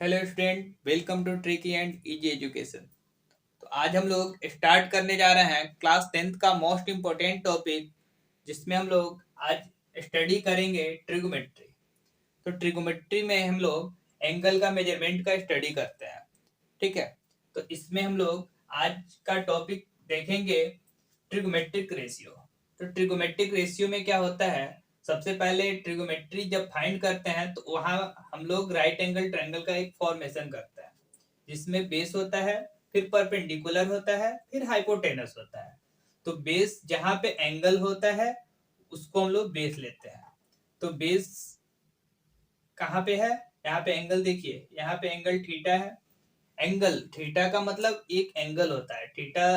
Hello student, welcome to tricky and easy education. तो आज हम लोग स्टार्ट करने जा रहे हैं क्लास 10th का मोस्ट इम्पोर्टेंट टॉपिक, जिसमें हम लोग आज स्टडी करेंगे ट्रिगोमेट्री। तो ट्रिगोमेट्री में हम लोग एंगल का मेजरमेंट का स्टडी करते हैं। ठीक है, तो इसमें हम लोग आज का टॉपिक देखेंगे ट्रिगोमेट्रिक रेशियो। तो ट्रिगोमेट्रिक रेशियो में क्या होता है, सबसे पहले ट्रिगोमेट्री जब फाइंड करते हैं तो वहाँ हम लोग राइट एंगल ट्रायंगल का एक फॉर्मेशन करते हैं, जिसमें बेस होता है, फिर परपेंडिकुलर होता है, फिर हाइपोटेनस होता है। तो बेस जहाँ पे एंगल होता है उसको हम लोग बेस लेते हैं। तो बेस कहाँ पे है, यहाँ पे एंगल देखिए, यहाँ पे एंगल थीटा है। एंगल थीटा का मतलब एक एंगल होता है। थीटा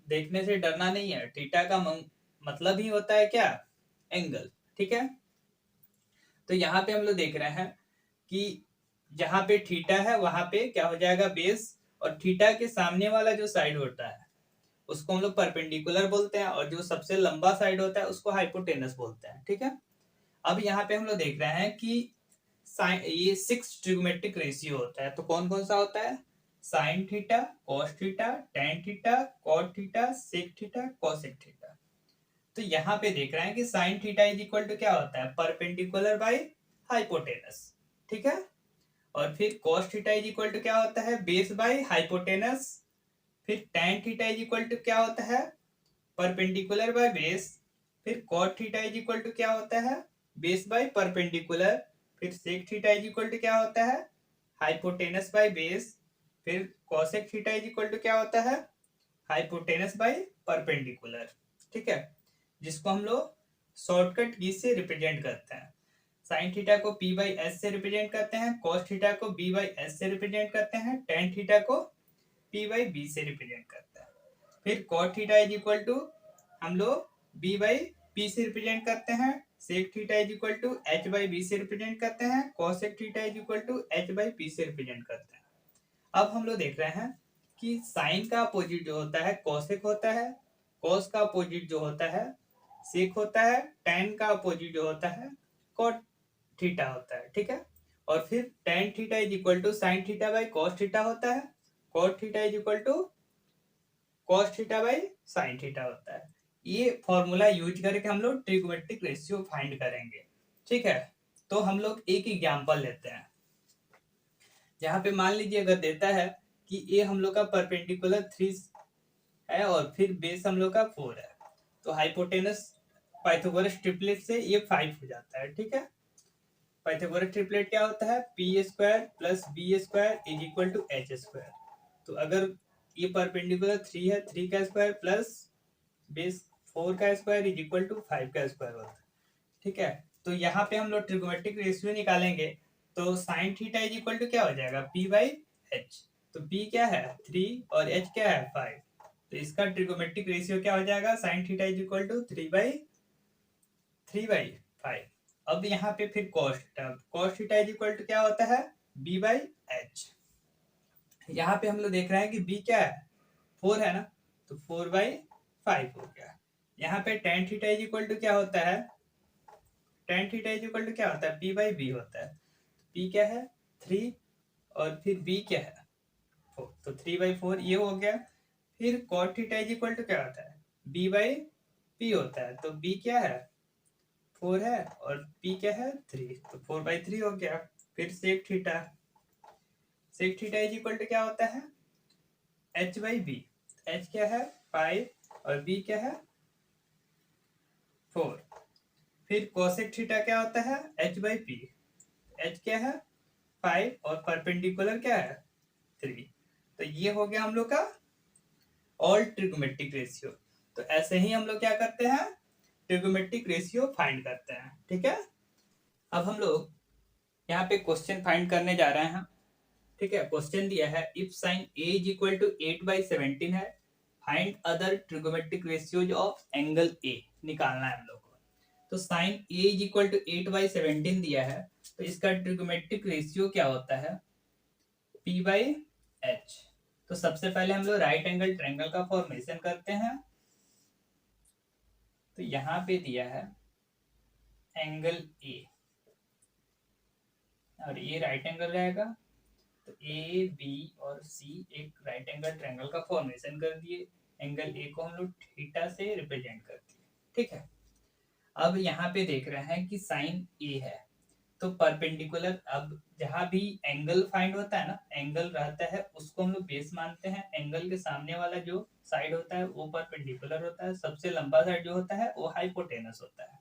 देखने से डरना नहीं है, थीटा का मतलब ही होता है क्या, एंगल। ठीक है, तो यहाँ पे हम लोग देख रहे हैं कि जहाँ पे थीटा है वहां पे क्या हो जाएगा, बेस। और थीटा के सामने वाला जो साइड होता है उसको हम लोग परपेंडिकुलर बोलते हैं, और जो सबसे लंबा साइड होता है उसको हाइपोटेनस बोलते हैं। ठीक है, अब यहाँ पे हम लोग देख रहे हैं कि ये 6 ट्रिग्मेट्रिक रेशियो होता है। तो कौन कौन सा होता है, sine theta, cos theta, tan theta, cot theta, sec theta, cosec theta. तो यहाँ पे देख रहे हैं कि sine theta is equal to क्या होता है, परपेंडिकुलर बाई हाइपोटेनस। ठीक है, और फिर cos theta is equal to क्या होता है, बेस बाई हाइपोटेनस। फिर tan theta is equal to क्या होता है, परपेंडिकुलर बाय बेस। फिर cot theta is equal to क्या होता है, बेस बाय परपेंडिकुलर। फिर sec theta is equal to क्या होता है, हाइपोटेनस बाय बेस। फिर cosec theta is equal to क्या होता है, हाइपोटेनस बाय परपेंडिकुलर। ठीक है, जिसको हम लोग शॉर्टकट की से रिप्रेजेंट करते हैं। साइन थीटा को पी बाई एस से रिप्रेजेंट करते हैं, कॉस थीटा को बी बाई एस से रिप्रेजेंट करते हैं, टेन थीटा को पी बाई बी से रिप्रेजेंट करते हैं। फिर cot theta is equal to हम लोग बी बाई पी से रिप्रेजेंट करते हैं, sec theta is equal to H by B से रिप्रेजेंट करते हैं, cosec theta is equal to H by P से रिप्रेजेंट करते हैं। अब हम लोग देख रहे हैं कि साइन का अपोजिट जो होता है कॉसेक होता है, कॉस का अपोजिट जो होता है सेक होता है, टेन का अपोजिट जो होता है कॉट थीटा होता है। ठीक है, और फिर tan theta is equal to sine theta by cos theta होता है, cot theta is equal to cos theta by sine theta होता है। ये फॉर्मूला यूज करके हम लोग ट्रिगोमेट्रिक रेशियो फाइंड करेंगे। ठीक है, तो हम लोग एक एग्जांपल लेते हैं, जहाँ पे मान लीजिए अगर देता है कि ये हम लोग का परपेंडिकुलर 3 है और फिर बेस हम लोग का 4 है। तो हाइपोटेनस पाइथागोरस ट्रिपलेट से ये 5 हो जाता है। ठीक है, पाइथागोरस ट्रिपलेट क्या होता है, P square plus B square is equal to H square. तो अगर ये परपेंडिकुलर 3 है, 3 का स्क्वायर प्लस बेस 4 का स्क्वायर इज इक्वल टू 5 का स्क्वायर होता है। ठीक है, तो यहाँ पे हम लोग ट्रिगोमेट्रिक रेशियो निकालेंगे। तो sine theta is equal to क्या हो जाएगा, पी बाई एच। तो पी क्या है 3 और एच क्या है 5। तो इसका ट्रिगोमेट्रिक रेशियो क्या हो जाएगा, sine theta is equal to 3/5। अब यहाँ पे फिर cos theta is equal to क्या होता है, बी बाई एच। यहाँ पे हम लोग देख रहे हैं कि बी क्या है, 4 है ना, तो 4/5 हो गया। यहाँ पे tan theta is equal to क्या होता है, tan theta is equal to क्या होता है, पी बाई बी होता है। पी क्या है 3 और फिर बी क्या है 4, तो 3/4 ये हो गया। फिर cot theta is equal to क्या होता है, बी बाई पी होता है। तो बी क्या है 4 है और पी क्या है 3, तो 4/3 हो गया। फिर sec theta, sec theta is equal to क्या होता है, एच बाई बी। एच क्या है 5 और बी क्या है 4। फिर कोसेक थीटा क्या होता है, एच बाई पी। एच क्या है 5 और परपेंडिकुलर क्या है 3। तो ये हो गया हम लोग का ऑल ट्रिगोमेट्रिक रेशियो। तो ऐसे ही हम लोग क्या करते हैं, ट्रिगोमेट्रिक रेशियो फाइंड करते हैं। ठीक है, अब हम लोग यहाँ पे क्वेश्चन फाइंड करने जा रहे हैं। ठीक है, क्वेश्चन दिया है if sine A is equal to 8/17 है, find other trigonometric ratios of angle A. निकालना है हम लोग को। तो sine A is equal to 8/17 दिया है, तो इसका ट्रिगोमेट्रिक रेशियो क्या होता है, पी बाई एच। तो सबसे पहले हम लोग राइट एंगल ट्रायंगल का फॉर्मेशन करते हैं। तो यहाँ पे दिया है एंगल ए और ये राइट एंगल रहेगा, तो ए बी और सी एक राइट एंगल ट्रायंगल का फॉर्मेशन कर दिए। एंगल ए को हम लोग थीटा से रिप्रेजेंट कर दिए। ठीक है, अब यहाँ पे देख रहे हैं कि साइन ए है, तो परपेंडिकुलर, अब जहां भी एंगल फाइंड होता है ना, एंगल रहता है उसको हम लोग बेस मानते हैं। एंगल के सामने वाला जो साइड होता है वो परपेंडिकुलर होता है, सबसे लंबा साइड जो होता है वो हाइपोटेनस होता है।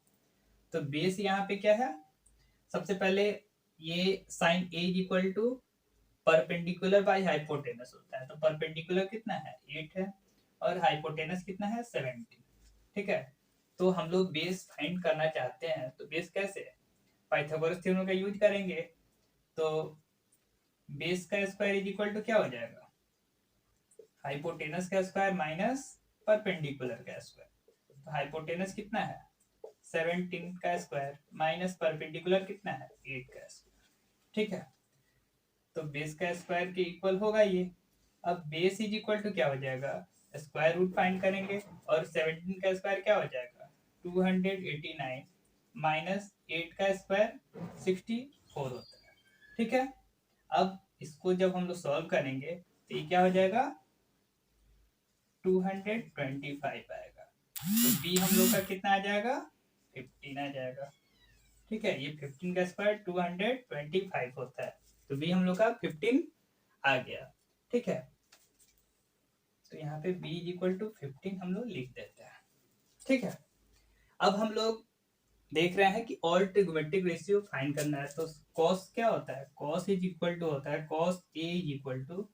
तो बेस यहाँ पे क्या है, सबसे पहले ये sine A is equal to perpendicular by hypotenuse होता है। तो परपेंडिकुलर कितना है 8 है और हाइपोटेनस कितना है 17। ठीक है, तो हम लोग बेस फाइंड करना चाहते हैं, तो बेस कैसे है, पाइथागोरस थ्योरम का यूज करेंगे। तो बेस का स्क्वायर इज इक्वल टू क्या हो जाएगा, हाइपोटेनस का स्क्वायर माइनस परपेंडिकुलर का स्क्वायर। तो हाइपोटेनस कितना है 17 का स्क्वायर माइनस परपेंडिकुलर कितना है 8 का स्क्वायर। ठीक है, तो बेस का स्क्वायर के इक्वल होगा ये। अब बेस इज इक्वल टू क्या हो जाएगा, स्क्वायर रूट फाइंड करेंगे और 17 का स्क्वायर क्या हो जाएगा 289 माइनस 8 का स्क्वायर 64 होता है। ठीक है, अब इसको जब हम लोग सॉल्व करेंगे तो ये क्या हो जाएगा 225 आएगा। तो बी हम लोग का कितना आ जाएगा 15 आ जाएगा। ठीक है, ये 15 का स्क्वायर 225 होता है, तो बी हम लोग का 15 आ गया। ठीक है, तो यहाँ पे b इज इक्वल टू 15 हम लोग लिख देते हैं। ठीक है, अब हम लोग देख रहे हैं कि ऑल ट्रिग्नोमेट्रिक रेशियो फाइंड करना है। तो cos क्या होता है, cos इज इक्वल टू होता है cos a is equal to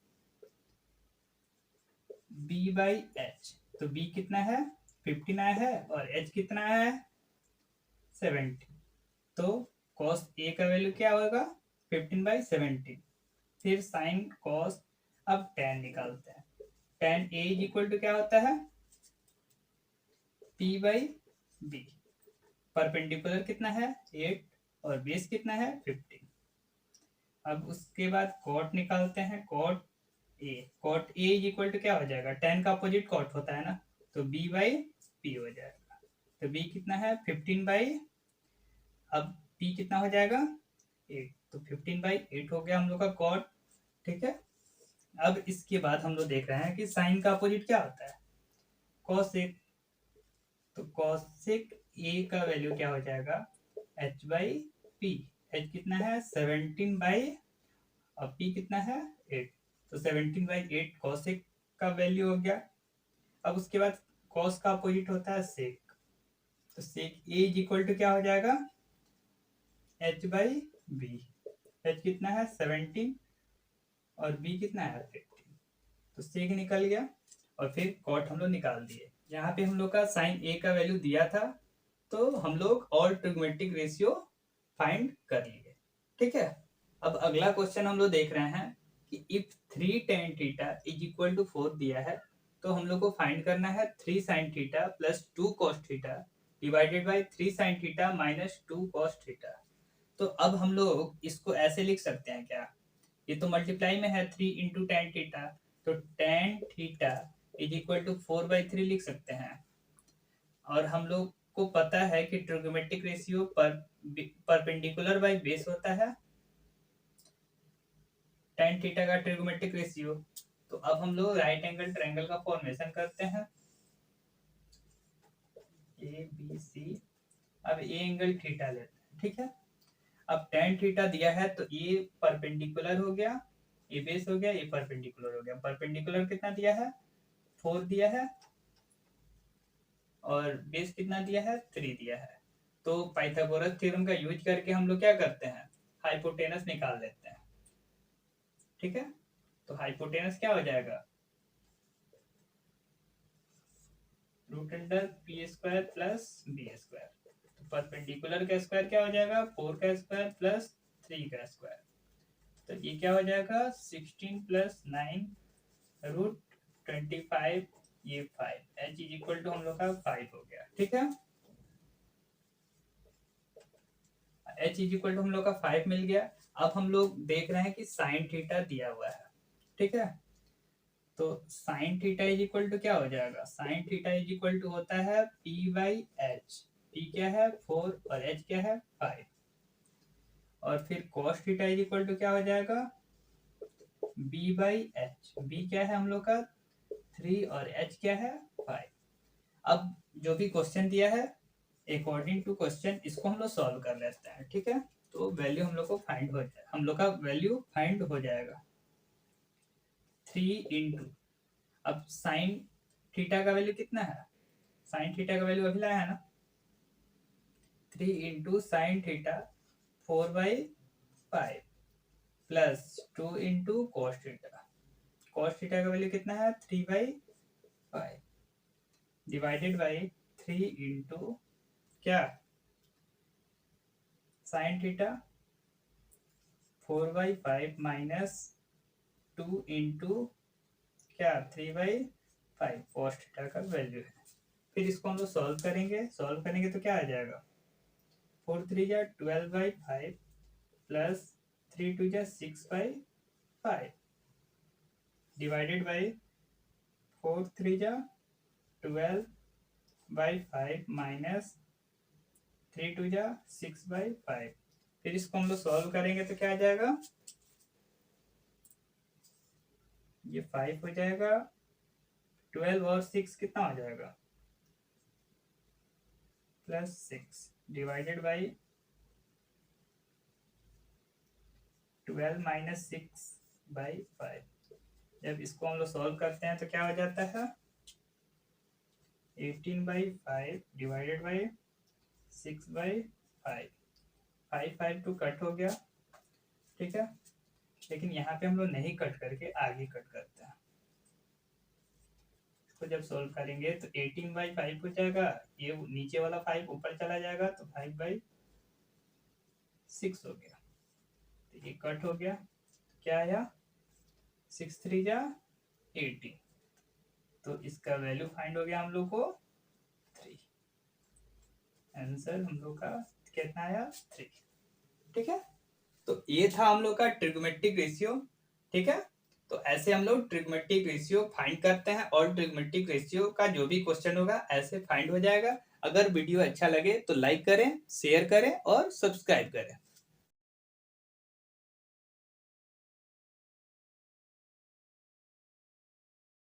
b by H. तो b कितना है 15 आया है और h कितना है 70। तो cos a का वैल्यू क्या होगा 15/17। फिर साइन cos, अब tan निकालते हैं। tan a is equal to क्या होता है p बाई b। परपेंडिकुलर कितना है 8 और बेस कितना है 15। अब उसके बाद कॉट निकालते हैं, cot A is equal to क्या हो जाएगा, tan का अपोजिट कॉट होता है ना, तो b बाई p हो जाएगा। तो b कितना है 15 बाई, अब p कितना हो जाएगा 8, तो 15/8 हो गया हम लोग का कॉट। ठीक है, अब इसके बाद हम लोग देख रहे हैं कि साइन का अपोजिट क्या होता है कॉसेक। तो कॉसेक ए का वैल्यू क्या हो जाएगा h बाई पी। एच कितना है 17 और p कितना है 8, तो 17/8 कॉसेक का वैल्यू हो गया। अब उसके बाद कॉस का अपोजिट होता है सेक। तो सेक ए इज इक्वल टू क्या हो जाएगा h बाई बी। एच कितना है 17 और b कितना है 15, तो सेक निकल गया। और फिर कॉट हम लोग निकाल दिए। यहाँ पे हम लोग का साइन ए का वैल्यू दिया था, तो हम लोग ऑल ट्रिग्नोमेट्रिक रेशियो फाइंड कर लिए। ठीक है, अब अगला क्वेश्चन हम लोग देख रहे हैं कि if 3 tan theta is equal to 4 दिया है, तो हम लोग को फाइंड करना है 3 sin theta plus 2 cos theta divided by 3 sin theta minus 2 cos theta. तो अब हम लोग इसको ऐसे लिख सकते हैं क्या, ये तो मल्टीप्लाई में है 3 इंटू टेन थीटा, तो tan theta is equal to 4/3 लिख सकते हैं। और हम लोग को पता है कि trigonometric ratio perpendicular by base होता है टेन थीटा का ट्रिग्नोमेट्रिक रेशियो। तो अब हम लोग राइट एंगल ट्रायंगल का फॉर्मेशन करते हैं ए बी सी। अब ए एंगल थीटा लेते हैं। ठीक है, अब टेन थीटा दिया है तो ये परपेंडिकुलर हो गया, ये बेस हो गया, ये परपेंडिकुलर हो गया। परपेंडिकुलर कितना दिया है 4 दिया है और बेस कितना दिया है 3 दिया है। तो पाइथागोरस थ्योरम का यूज करके हम लोग क्या करते हैं हाइपोटेनस निकाल लेते हैं। ठीक है, तो हाइपोटेनस क्या हो जाएगा root under P square plus B square. तो परपेंडिकुलर का स्क्वायर क्या हो जाएगा 4 का स्क्वायर प्लस 3 का स्क्वायर। तो ये क्या हो जाएगा 16 प्लस 9 रूट 25, ये 5, एच इज इक्वल टू हम लोग का 5 हो गया। ठीक है, एच इज इक्वल टू हम लोग का 5 मिल गया। अब हम लोग देख रहे हैं कि साइन थीटा दिया हुआ है। ठीक है, तो sine theta is equal to क्या हो जाएगा, sine theta is equal to होता है पी बाई एच। पी क्या है 4 और एच क्या है 5। और फिर cos theta is equal to क्या हो जाएगा b बाई एच। b क्या है हम लोग का 3 और h क्या है 5। अब जो भी क्वेश्चन दिया है अकॉर्डिंग टू क्वेश्चन इसको हम लोग सॉल्व कर लेते हैं, ठीक है। तो वैल्यू हम लोग को फाइंड हो जाए, हम लोग का वैल्यू फाइंड हो जाएगा 3 इंटू, अब साइन थीटा का वैल्यू कितना है, साइन थीटा का वैल्यू अभी लाया है ना, 3 into sine theta 4/5 plus 2 into cos theta, cos theta का वैल्यू कितना है 3/5 डिवाइडेड बाई 3 इंटू क्या साइन थीटा 4/5 माइनस 2 इंटू क्या 3/5 कॉस थीटा का वैल्यू है। फिर इसको हम लोग सॉल्व करेंगे, सॉल्व करेंगे तो क्या आ जाएगा 4 3 जा 12/5 प्लस 3 2 जा 6/5 डिवाइडेड बाई 4 3 जा 12/5 माइनस 3 2 जा 6/5। फिर इसको हम लोग सॉल्व करेंगे तो क्या आ जाएगा, ये 5 हो जाएगा, 12 और 6 कितना हो जाएगा प्लस 6 डिवाइडेड बाई 12 माइनस 6/5। जब इसको हम लोग सॉल्व करते हैं तो क्या हो जाता है 18/5 डिवाइडेड बाई 6/5, 5 5 टू कट हो गया, ठीक है। लेकिन यहाँ पे हम लोग नहीं कट करके आगे कट करते हैं, इसको जब सॉल्व करेंगे तो 18/5 हो जाएगा, ये नीचे वाला 5 ऊपर चला जाएगा तो 5/6 हो गया, तो ये कट हो गया, क्या आया 6 3 जा 18, तो इसका वैल्यू फाइंड हो गया हम लोग को 3। आंसर हम लोग का कितना आया 3, ठीक है। तो ये था हम लोग का ट्रिग्मेट्रिक रेशियो, ठीक है। तो ऐसे हम लोग ट्रिग्मेट्रिक रेशियो फाइंड करते हैं और ट्रिग्मेट्रिक रेशियो का जो भी क्वेश्चन होगा ऐसे फाइंड हो जाएगा। अगर वीडियो अच्छा लगे तो लाइक करें, शेयर करें और सब्सक्राइब करें।